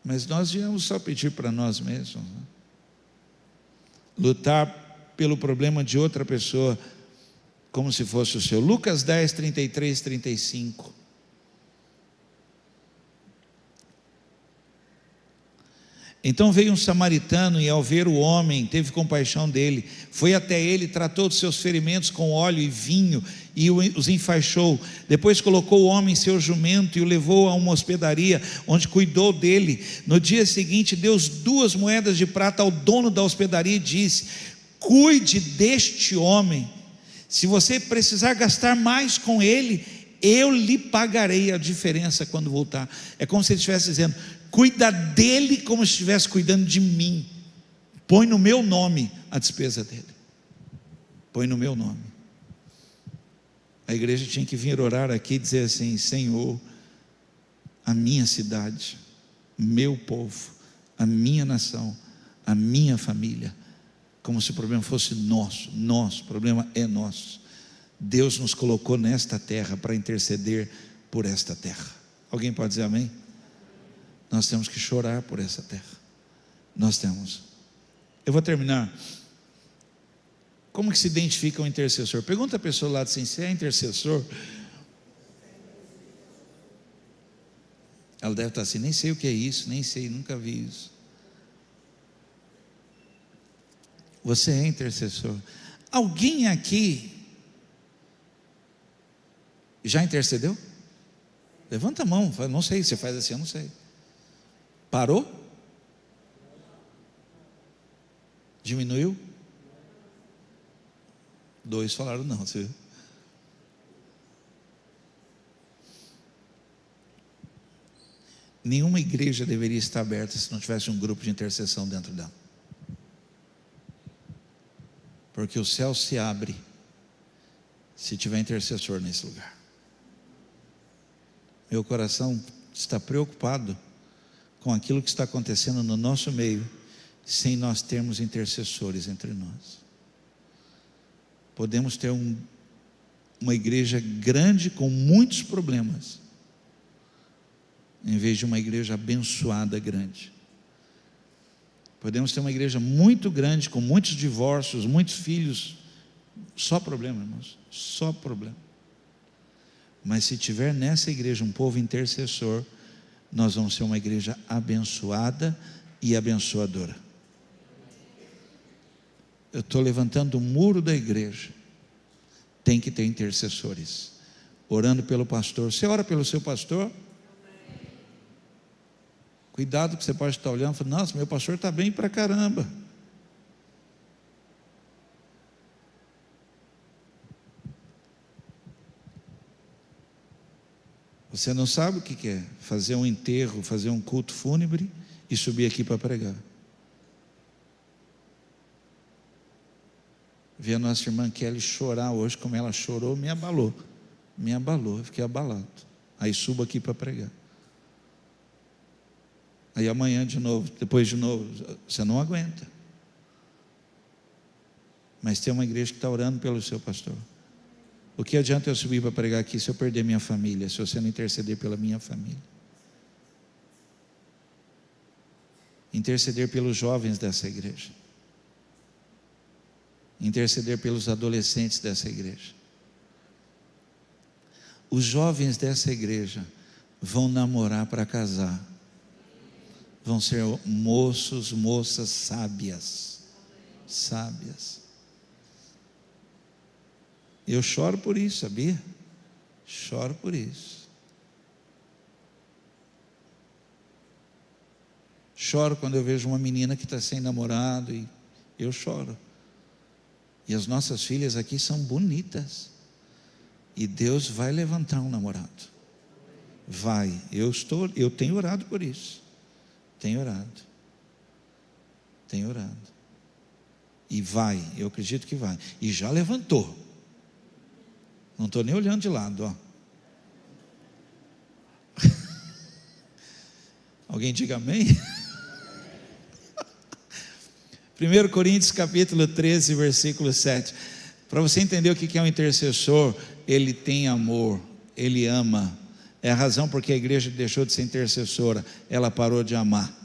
S1: Mas nós viemos só pedir para nós mesmos, né? Lutar pelo problema de outra pessoa como se fosse o seu. Lucas 10, 33, 35. Então veio um samaritano e, ao ver o homem, teve compaixão dele, foi até ele, tratou dos seus ferimentos com óleo e vinho e os enfaixou. Depois colocou o homem em seu jumento e o levou a uma hospedaria, onde cuidou dele. No dia seguinte deu 2 moedas de prata ao dono da hospedaria e disse: cuide deste homem, se você precisar gastar mais com ele, eu lhe pagarei a diferença quando voltar. É como se ele estivesse dizendo: cuida dele como se estivesse cuidando de mim. Põe no meu nome a despesa dele. Põe no meu nome. A igreja tinha que vir orar aqui e dizer assim: Senhor, a minha cidade, meu povo, a minha nação, a minha família, como se o problema fosse nosso. O problema é nosso. Deus nos colocou nesta terra para interceder por esta terra. Alguém pode dizer amém? Nós temos que chorar por essa terra. Nós temos. Eu vou terminar. Como que se identifica um intercessor? Pergunta a pessoa lá assim: você é intercessor? Ela deve estar assim: nem sei o que é isso, nem sei, nunca vi isso. Você é intercessor. Alguém aqui já intercedeu? Levanta a mão. Não sei, você faz assim, eu não sei. Parou? Diminuiu? 2 falaram não. Você... Nenhuma igreja deveria estar aberta se não tivesse um grupo de intercessão dentro dela. Porque o céu se abre se tiver intercessor nesse lugar. Meu coração está preocupado com aquilo que está acontecendo no nosso meio, sem nós termos intercessores entre nós. Podemos ter uma igreja grande com muitos problemas, em vez de uma igreja abençoada grande. Podemos ter uma igreja muito grande, com muitos divórcios, muitos filhos, só problema, irmãos, só problema. Mas se tiver nessa igreja um povo intercessor, nós vamos ser uma igreja abençoada e abençoadora. Eu estou levantando o muro da igreja. Tem que ter intercessores, orando pelo pastor. Você ora pelo seu pastor? Cuidado que você pode estar olhando e falar: nossa, meu pastor está bem pra caramba. Você não sabe o que é fazer um enterro, fazer um culto fúnebre e subir aqui para pregar. Vi a nossa irmã Kelly chorar hoje, como ela chorou, me abalou, eu fiquei abalado. Aí subo aqui para pregar. Aí amanhã de novo, depois de novo, você não aguenta. Mas tem uma igreja que está orando pelo seu pastor. O que adianta eu subir para pregar aqui se eu perder minha família, se você não interceder pela minha família? Interceder pelos jovens dessa igreja. Interceder pelos adolescentes dessa igreja. Os jovens dessa igreja vão namorar para casar. Vão ser moços, moças sábias. Sábias. Eu choro por isso, sabia? Choro por isso. Choro quando eu vejo uma menina que está sem namorado, e eu choro. E as nossas filhas aqui são bonitas, e Deus vai levantar um namorado. Vai. Eu tenho orado por isso. Tenho orado. E vai, eu acredito que vai. E já levantou. Não estou nem olhando de lado, ó. Alguém diga amém? 1 Coríntios capítulo 13, versículo 7. Para você entender o que é um intercessor, ele tem amor, ele ama. É a razão porque a igreja deixou de ser intercessora. Ela parou de amar.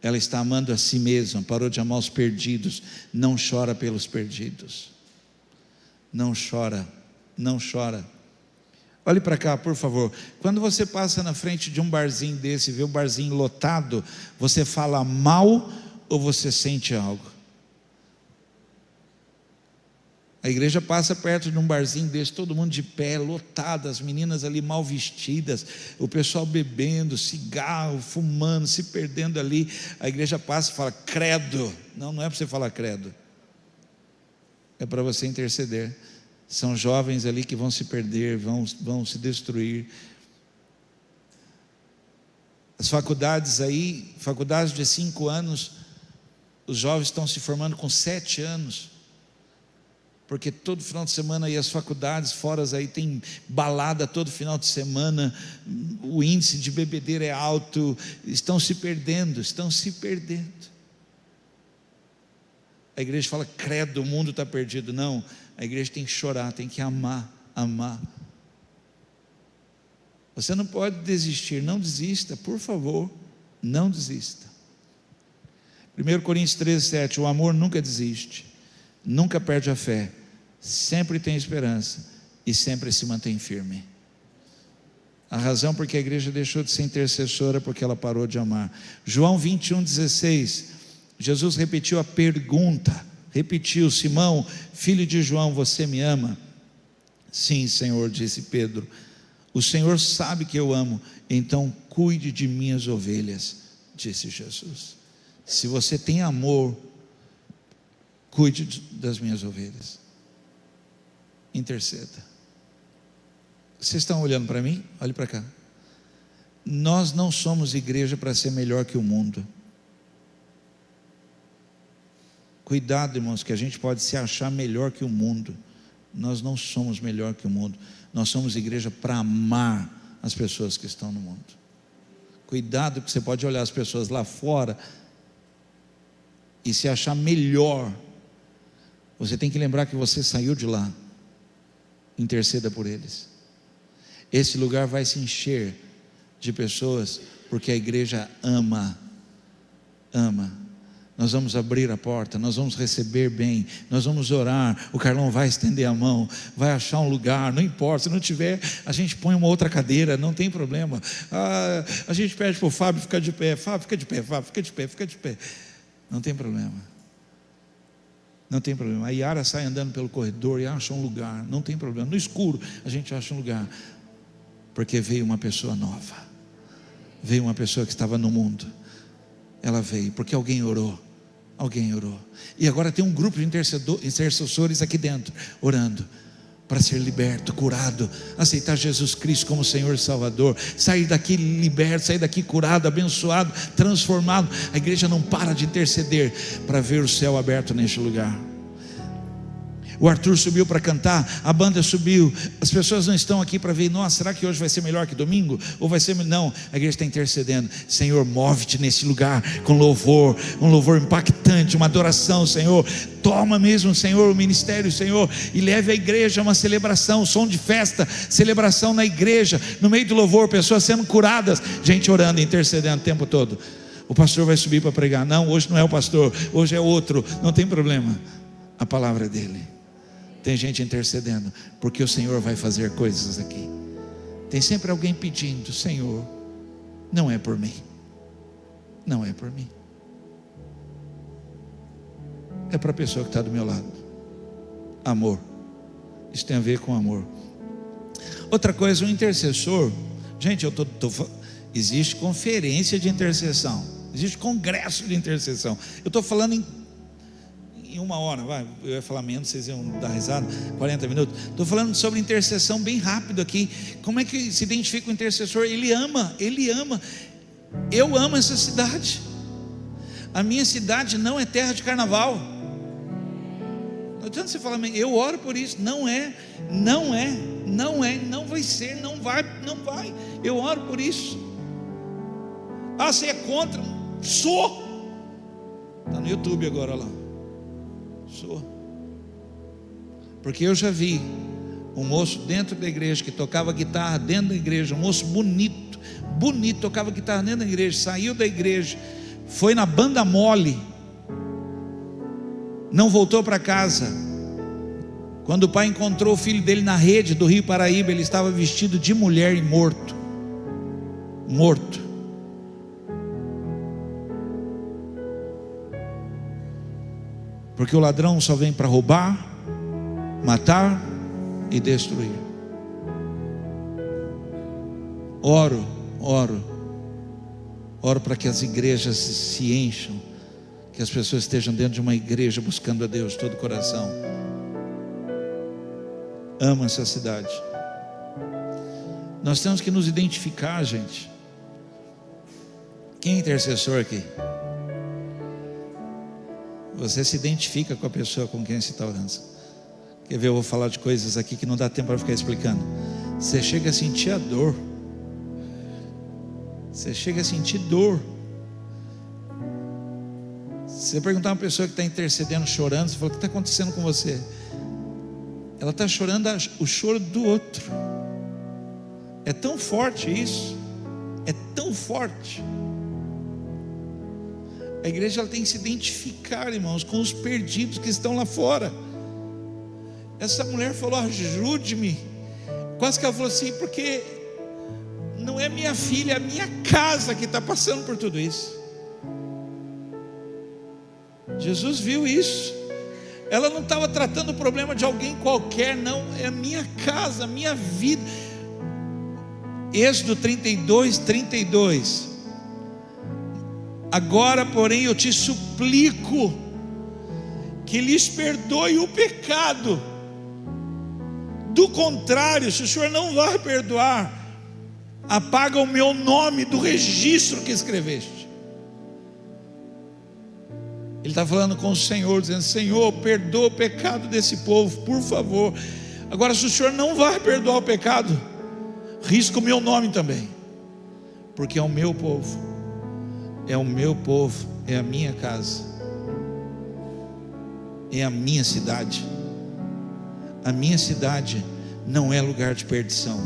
S1: Ela está amando a si mesma, parou de amar os perdidos. Não chora pelos perdidos. Não chora. Não chora. Olhe para cá, por favor. Quando você passa na frente de um barzinho desse, vê o barzinho lotado, você fala mal ou você sente algo? A igreja passa perto de um barzinho desse, todo mundo de pé, lotado, as meninas ali mal vestidas, o pessoal bebendo, cigarro, fumando, se perdendo ali. A igreja passa e fala: credo. Não é para você falar credo, é para você interceder. São jovens ali que vão se perder, vão se destruir. As faculdades aí, faculdades de 5 anos, os jovens estão se formando com 7 anos, porque todo final de semana aí as faculdades fora aí tem balada todo final de semana, o índice de bebedeira é alto, estão se perdendo. A igreja fala: credo, o mundo está perdido. Não, a igreja tem que chorar, tem que amar. Você não pode desistir, não desista, por favor, não desista. 1 Coríntios 13:7, o amor nunca desiste, nunca perde a fé, sempre tem esperança e sempre se mantém firme. A razão porque a igreja deixou de ser intercessora, porque ela parou de amar. João 21:16, Jesus repetiu a pergunta, Simão, filho de João, você me ama? Sim, Senhor, disse Pedro, o Senhor sabe que eu amo, então cuide de minhas ovelhas, disse Jesus. Se você tem amor, cuide das minhas ovelhas, interceda. Vocês estão olhando para mim? Olhe para cá. Nós não somos igreja para ser melhor que o mundo. Cuidado, irmãos, que a gente pode se achar melhor que o mundo. Nós não somos melhor que o mundo. Nós somos igreja para amar as pessoas que estão no mundo. Cuidado, que você pode olhar as pessoas lá fora e se achar melhor. Você tem que lembrar que você saiu de lá. Interceda por eles. Esse lugar vai se encher de pessoas, porque a igreja ama. Nós vamos abrir a porta, nós vamos receber bem, nós vamos orar, o Carlão vai estender a mão, vai achar um lugar, não importa, se não tiver, a gente põe uma outra cadeira, não tem problema. A gente pede para o Fábio ficar de pé, Fábio fica de pé, Fábio fica de pé, não tem problema. Não tem problema. A Yara sai andando pelo corredor e acha um lugar, não tem problema. No escuro a gente acha um lugar, porque veio uma pessoa nova, veio uma pessoa que estava no mundo. Ela veio porque alguém orou, e agora tem um grupo de intercessores aqui dentro, orando, para ser liberto, curado, aceitar Jesus Cristo como Senhor e Salvador, sair daqui liberto, sair daqui curado, abençoado, transformado. A igreja não para de interceder, para ver o céu aberto neste lugar. O Arthur subiu para cantar, a banda subiu, as pessoas não estão aqui para ver, nossa, será que hoje vai ser melhor que domingo? Ou vai ser, não, a igreja está intercedendo. Senhor, move-te nesse lugar, com louvor, um louvor impactante, uma adoração, Senhor, toma mesmo, Senhor, o ministério, Senhor, e leve a igreja a uma celebração, som de festa, celebração na igreja, no meio do louvor, pessoas sendo curadas, gente orando, intercedendo o tempo todo. O pastor vai subir para pregar, não, hoje não é o pastor, hoje é outro, não tem problema, a palavra é dele. Tem gente intercedendo, porque o Senhor vai fazer coisas aqui. Tem sempre alguém pedindo, Senhor, não é por mim, não é por mim, é para a pessoa que está do meu lado. Amor, isso tem a ver com amor. Outra coisa, um intercessor, gente, existe conferência de intercessão, existe congresso de intercessão. Eu estou falando em 1 hora, eu ia falar menos, vocês iam dar risada, 40 minutos. Estou falando sobre intercessão bem rápido aqui. Como é que se identifica o intercessor? Ele ama. Eu amo essa cidade. A minha cidade não é terra de carnaval. Não adianta você falar, eu oro por isso. Não vai ser, não vai. Eu oro por isso. Você é contra? Sou. Está no YouTube agora lá. Sou. Porque eu já vi um moço dentro da igreja que tocava guitarra dentro da igreja, um moço bonito, tocava guitarra dentro da igreja, saiu da igreja, foi na banda mole, não voltou para casa. Quando o pai encontrou o filho dele na rede do Rio Paraíba, ele estava vestido de mulher e morto. Porque o ladrão só vem para roubar, matar e destruir. Oro para que as igrejas se encham, que as pessoas estejam dentro de uma igreja buscando a Deus de todo o coração. Amo essa cidade. Nós temos que nos identificar, gente. Quem é intercessor aqui? Você se identifica com a pessoa com quem você está orando. Quer ver? Eu vou falar de coisas aqui que não dá tempo para ficar explicando. Você chega a sentir a dor. Você chega a sentir dor. Se você perguntar a uma pessoa que está intercedendo, chorando, você fala, o que está acontecendo com você? Ela está chorando o choro do outro. É tão forte isso, é tão forte. A igreja ela tem que se identificar, irmãos, com os perdidos que estão lá fora. Essa mulher falou: ajude-me. Quase que ela falou assim: porque não é minha filha, é a minha casa que está passando por tudo isso. Jesus viu isso. Ela não estava tratando o problema de alguém qualquer, não, é a minha casa, a minha vida. Êxodo 32. Agora, porém, eu te suplico que lhes perdoe o pecado. Do contrário, se o Senhor não vai perdoar, apaga o meu nome do registro que escreveste. Ele está falando com o Senhor, dizendo: Senhor, perdoa o pecado desse povo, por favor. Agora, se o Senhor não vai perdoar o pecado, risca o meu nome também, porque é o meu povo, é o meu povo, é a minha casa, é a minha cidade. A minha cidade não é lugar de perdição.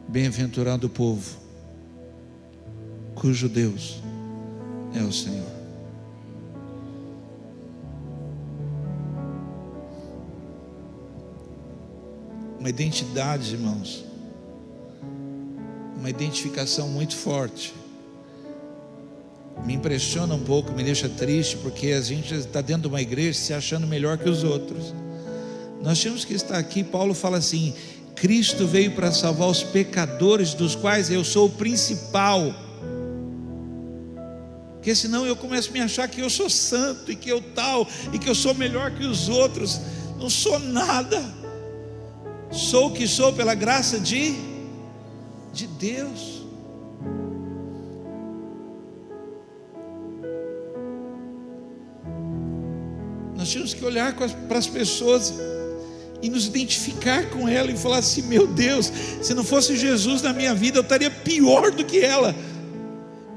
S1: Bem-aventurado o povo cujo Deus é o Senhor. Uma identidade, irmãos, uma identificação muito forte. Me impressiona um pouco, me deixa triste, porque a gente está dentro de uma igreja se achando melhor que os outros. Nós tínhamos que estar aqui. Paulo fala assim: Cristo veio para salvar os pecadores, dos quais eu sou o principal. Porque senão eu começo a me achar que eu sou santo, e que eu tal, e que eu sou melhor que os outros. Não sou nada. Sou o que sou pela graça de Deus. Nós tínhamos que olhar para as pessoas e nos identificar com ela e falar assim: meu Deus, se não fosse Jesus na minha vida, eu estaria pior do que ela.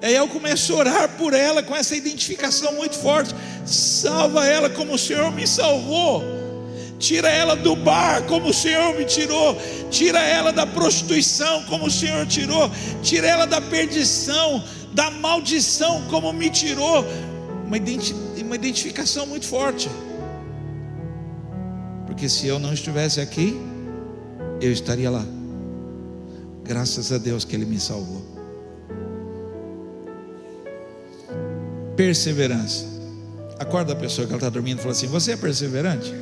S1: Aí eu começo a orar por ela com essa identificação muito forte. Salva ela como o Senhor me salvou. Tira ela do bar como o Senhor me tirou. Tira ela da prostituição como o Senhor tirou. Tira ela da perdição, da maldição como me tirou. Uma identificação muito forte. Porque se eu não estivesse aqui, eu estaria lá. Graças a Deus que Ele me salvou. Perseverança. Acorda a pessoa que ela está dormindo e fala assim: você é perseverante?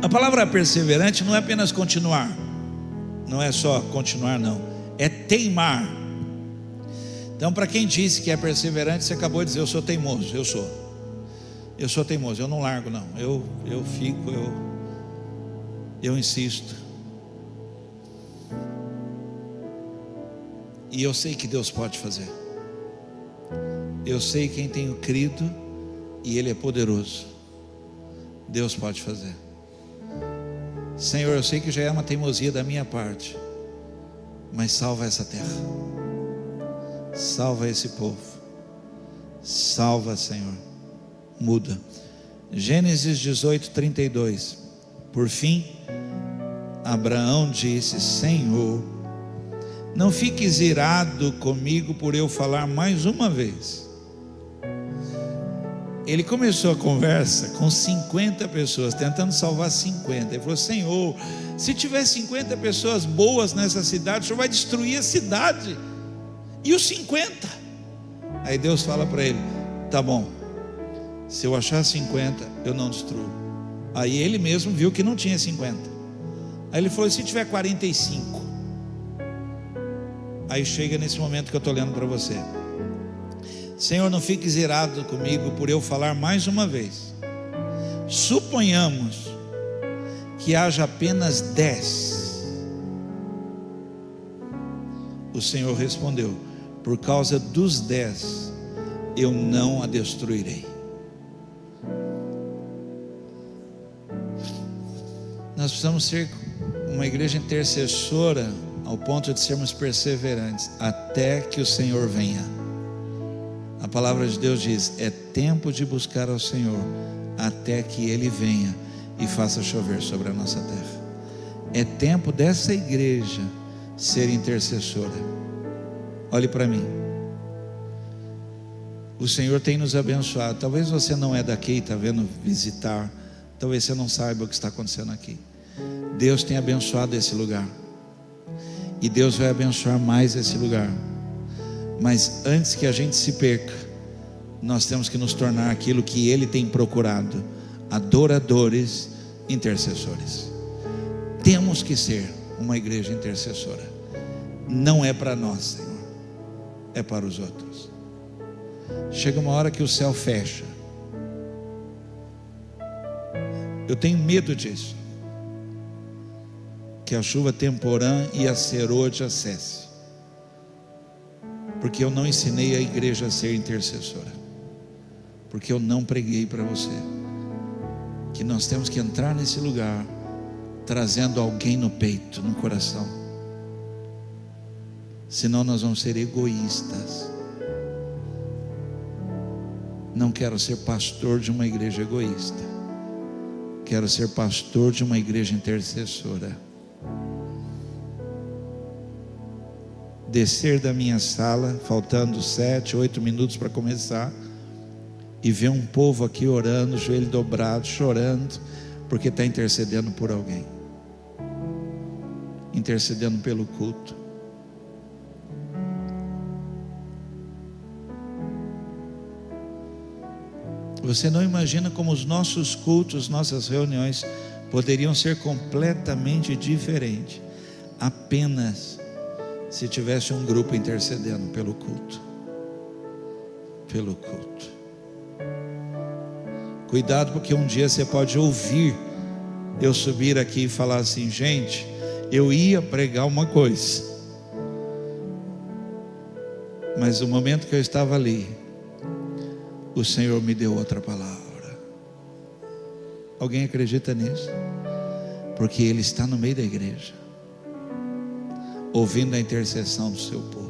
S1: A palavra perseverante não é apenas continuar. Não é só continuar, não. É teimar. Então, para quem disse que é perseverante, você acabou de dizer: eu sou teimoso. Eu sou teimoso, eu não largo, não. Eu fico, eu insisto. E eu sei que Deus pode fazer. Eu sei quem tenho crido, e Ele é poderoso. Deus pode fazer. Senhor, eu sei que já é uma teimosia da minha parte, mas salva essa terra, salva esse povo, salva, Senhor, muda. Gênesis 18:32. Por fim, Abraão disse: Senhor, não fiques irado comigo por eu falar mais uma vez. Ele começou a conversa com 50 pessoas, tentando salvar 50. Ele falou: Senhor, se tiver 50 pessoas boas nessa cidade, o Senhor vai destruir a cidade. E os 50? Aí Deus fala para ele: tá bom, se eu achar 50, eu não destruo. Aí ele mesmo viu que não tinha 50. Aí ele falou: se tiver 45? Aí chega nesse momento que eu estou lendo para você. Senhor, não fiques irado comigo por eu falar mais uma vez. Suponhamos que haja apenas 10. O Senhor respondeu: por causa dos 10, eu não a destruirei. Nós precisamos ser uma igreja intercessora ao ponto de sermos perseverantes até que o Senhor venha. A palavra de Deus diz: é tempo de buscar ao Senhor até que Ele venha e faça chover sobre a nossa terra. É tempo dessa igreja ser intercessora. Olhe para mim. O Senhor tem nos abençoado. Talvez você não é daqui, está vendo visitar. Talvez você não saiba o que está acontecendo aqui. Deus tem abençoado esse lugar. E Deus vai abençoar mais esse lugar. Mas antes que a gente se perca, nós temos que nos tornar aquilo que Ele tem procurado: adoradores, intercessores. Temos que ser uma igreja intercessora. Não é para nós, Senhor, é para os outros. Chega uma hora que o céu fecha. Eu tenho medo disso, que a chuva temporã e a serôdia cesse, porque eu não ensinei a igreja a ser intercessora, porque eu não preguei para você que nós temos que entrar nesse lugar trazendo alguém no peito, no coração, senão nós vamos ser egoístas. Não quero ser pastor de uma igreja egoísta, quero ser pastor de uma igreja intercessora. Descer da minha sala, faltando 7, 8 minutos para começar, e ver um povo aqui orando, joelho dobrado, chorando, porque está intercedendo por alguém, intercedendo pelo culto. Você não imagina como os nossos cultos, nossas reuniões poderiam ser completamente diferentes, apenas se tivesse um grupo intercedendo pelo culto. Pelo culto. Cuidado, porque um dia você pode ouvir eu subir aqui e falar assim: gente, eu ia pregar uma coisa, mas no momento que eu estava ali, o Senhor me deu outra palavra. Alguém acredita nisso? Porque Ele está no meio da igreja, ouvindo a intercessão do seu povo.